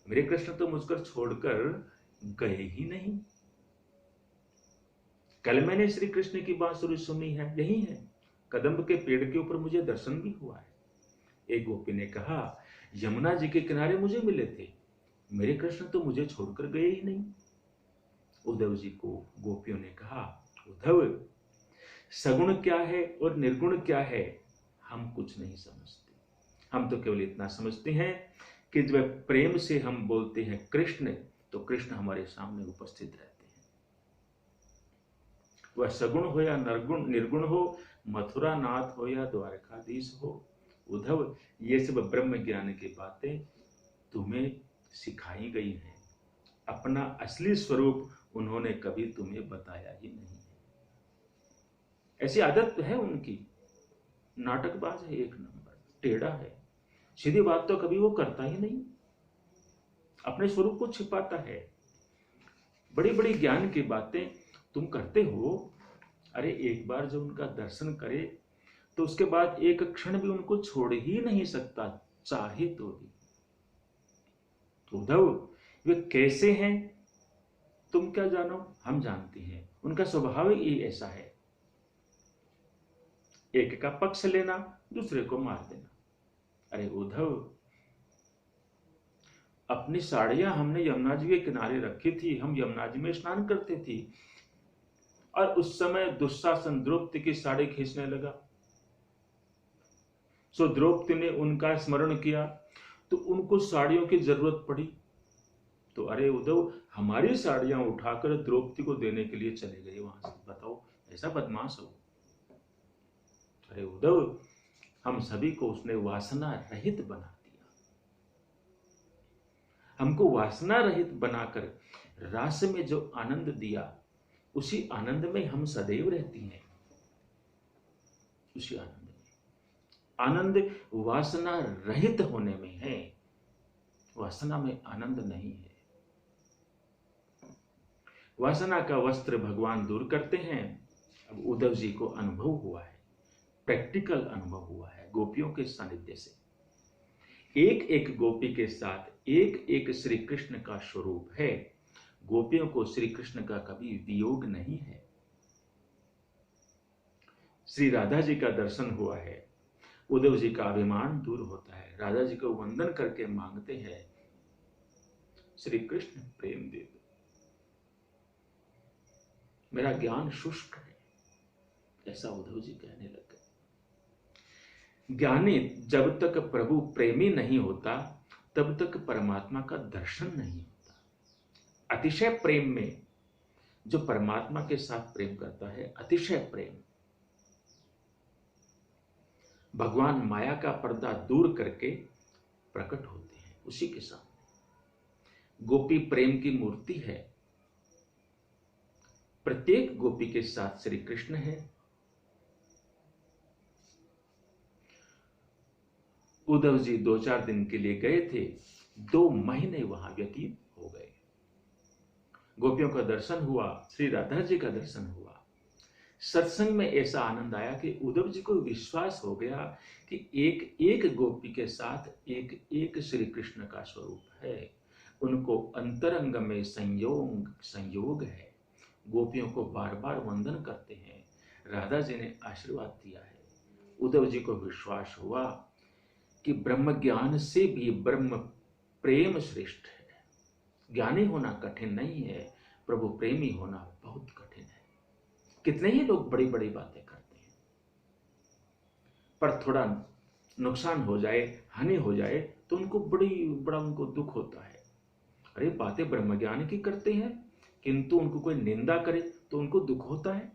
मेरे कृष्ण तो मुझको छोड़कर गए ही नहीं। कल मैंने श्री कृष्ण की बांसुरी सुनी है, यही है, कदम्ब के पेड़ के ऊपर मुझे दर्शन भी हुआ है। एक गोपी ने कहा, यमुना जी के किनारे मुझे मिले थे, मेरे कृष्ण तो मुझे छोड़कर गए ही नहीं। उद्धव जी को गोपियों ने कहा, उद्धव सगुण क्या है और निर्गुण क्या है हम कुछ नहीं समझते, हम तो केवल इतना समझते हैं कि जब प्रेम से हम बोलते हैं कृष्ण, तो कृष्ण हमारे सामने उपस्थित रहते हैं। वह सगुण हो या निर्गुण हो, मथुरा नाथ हो या द्वारकाधीश हो, उद्धव ये सब ब्रह्म ज्ञान की बातें तुम्हें सिखाई गई हैं, अपना असली स्वरूप उन्होंने कभी तुम्हें बताया ही नहीं है। ऐसी आदत है उनकी, नाटकबाज है, एक नंबर टेढ़ा है, सीधी बात तो कभी वो करता ही नहीं, अपने स्वरूप को छिपाता है। बड़ी बड़ी ज्ञान की बातें तुम करते हो, अरे एक बार जब उनका दर्शन करे तो उसके बाद एक क्षण भी उनको छोड़ ही नहीं सकता, चाहे तो भी। उद्धव वे कैसे हैं तुम क्या जानो, हम जानते हैं, उनका स्वभाव ही ऐसा है, एक का पक्ष लेना, दूसरे को मार देना। अरे उद्धव, अपनी साड़ियां हमने यमुना जी के किनारे रखी थी, हम यमुना जी में स्नान करते थे, और उस समय दुशासन द्रौपदी की साड़ी खींचने लगा, सो द्रौपदी ने उनका स्मरण किया तो उनको साड़ियों की जरूरत पड़ी, तो अरे उद्धव हमारी साड़ियां उठाकर द्रौपदी को देने के लिए चले गए वहां से, बताओ ऐसा बदमाश हो। अरे उद्धव हम सभी को उसने वासना रहित बना दिया, हमको वासना रहित बनाकर रास में जो आनंद दिया उसी आनंद में हम सदैव रहती हैं, उसी आनंद में। आनंद वासना रहित होने में है, वासना में आनंद नहीं है। वासना का वस्त्र भगवान दूर करते हैं। अब उद्धव जी को अनुभव हुआ है, प्रैक्टिकल अनुभव हुआ है गोपियों के सानिध्य से। एक एक गोपी के साथ एक एक श्री कृष्ण का स्वरूप है, गोपियों को श्री कृष्ण का कभी वियोग नहीं है। श्री राधा जी का दर्शन हुआ है, उद्धव जी का अभिमान दूर होता है, राधा जी को वंदन करके मांगते हैं, श्री कृष्ण प्रेम दे दो, मेरा ज्ञान शुष्क है, ऐसा उद्धव जी कहने लग गए। ज्ञानी जब तक प्रभु प्रेमी नहीं होता तब तक परमात्मा का दर्शन नहीं होता। अतिशय प्रेम में जो परमात्मा के साथ प्रेम करता है, अतिशय प्रेम, भगवान माया का पर्दा दूर करके प्रकट होते हैं उसी के सामने। गोपी प्रेम की मूर्ति है, प्रत्येक गोपी के साथ श्री कृष्ण है। उद्धव जी 2-4 दिन के लिए गए थे, 2 महीने वहां व्यतीत हो गए। गोपियों का दर्शन हुआ, श्री राधा जी का दर्शन हुआ। सत्संग में ऐसा आनंद आया कि उद्धव जी को विश्वास हो गया कि एक एक गोपी के साथ एक एक श्री कृष्ण का स्वरूप है। उनको अंतरंग में संयोग है। गोपियों को बार बार वंदन करते हैं। राधा जी ने आशीर्वाद दिया है। उद्धव जी को विश्वास हुआ कि ब्रह्म ज्ञान से भी ब्रह्म प्रेम श्रेष्ठ है। ज्ञानी होना कठिन नहीं है, प्रभु प्रेमी होना बहुत कठिन है। कितने ही लोग बड़ी बड़ी बातें करते हैं, पर थोड़ा नुकसान हो जाए, हानि हो जाए तो उनको बड़ा उनको दुख होता है। अरे बातें ब्रह्म ज्ञान की करते हैं, किंतु उनको कोई निंदा करे तो उनको दुख होता है।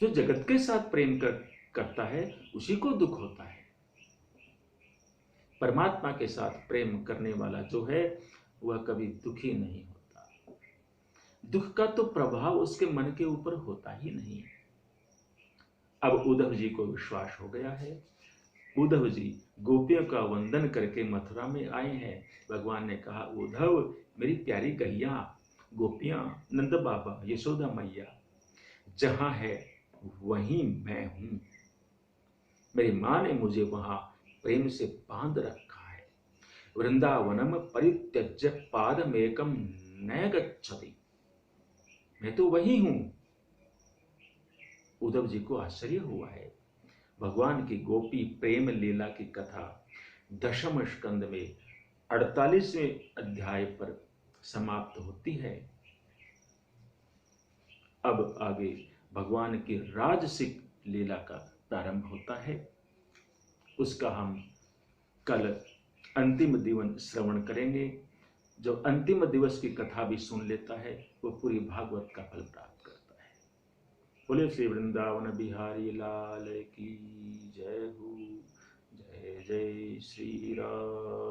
जो जगत के साथ प्रेम करता है उसी को दुख होता है। परमात्मा के साथ प्रेम करने वाला जो है वह कभी दुखी नहीं होता। दुख का तो प्रभाव उसके मन के ऊपर होता ही नहीं। अब उद्धव जी को विश्वास हो गया है। उद्धव जी गोपियों का वंदन करके मथुरा में आए हैं। भगवान ने कहा, उद्धव मेरी प्यारी गैया, गोपियां, नंद बाबा, यशोदा मैया, जहां है वहीं मैं हूं। मेरी मां ने मुझे वहां प्रेम से बांध रखा है। वृंदावनम परित्यज्य पादमेकम न गच्छति। मैं तो वही हूं। उद्धव जी को आश्चर्य हुआ है। भगवान की गोपी प्रेम लीला की कथा दशम स्कंद में 48वें अध्याय पर समाप्त होती है। अब आगे भगवान की राजसिक लीला का प्रारंभ होता है। उसका हम कल अंतिम दिवस श्रवण करेंगे। जो अंतिम दिवस की कथा भी सुन लेता है वो पूरी भागवत का फल प्राप्त करता है। बोले श्री वृंदावन बिहारी लाल की जय हो। जय जय श्री राम।